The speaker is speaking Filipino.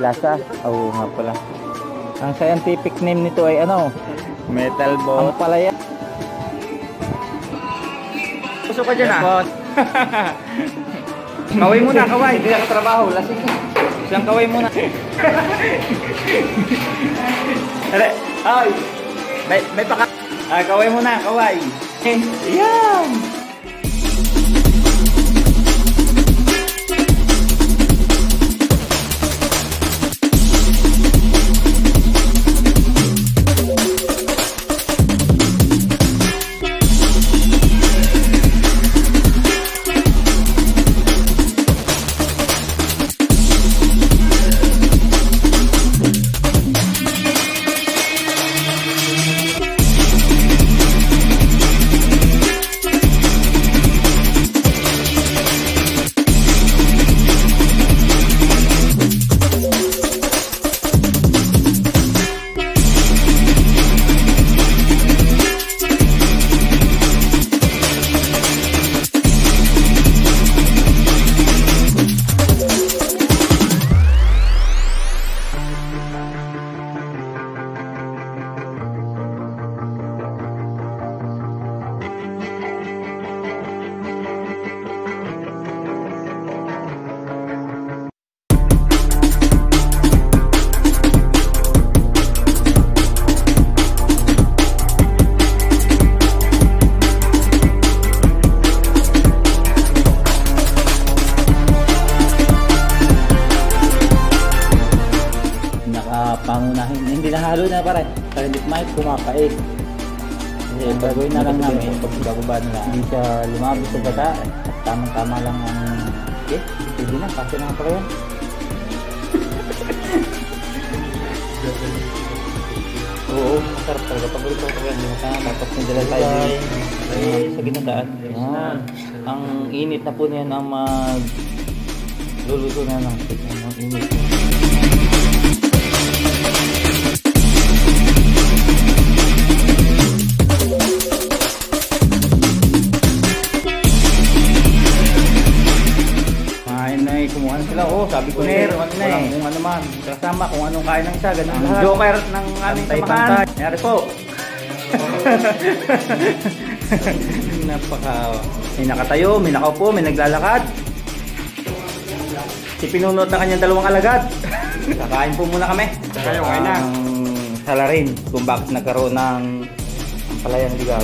lasa. Oo nga pala. Ang scientific name nito ay ano? Metal ball. Ang palaya. Puso ka dyan Kaway muna, kaway. Hindi ako trabaho, lasing ka. Isang kaway muna. Ay! May paka... kaway muna, kaway. Yan! Pangunahin, hindi na halo na para hindi kumapait. Kasi gagawin na lang namin pag bababa nila, hindi siya lumabot sa bata at tamang-tama lang ang hindi na, kasi na pala yan. Oo, masarap talaga, paborito ko yan, tapos nandala tayo sa ginadaan. Ang init na po niyan ang magluluto na ng steak, ang init. Kumuha sila, sabi ko walang kung ano man, kasama kung anong kain ng isa, ganun lahat. Joker ng aming samahan. Nangyari po. May nakatayo, may nakaupo, may naglalakad. Si pinunot ng kanyang dalawang alagad. Kakain po muna kami. Kayo, kain na. Salarin kung bakit nagkaroon ng palayang ligaw.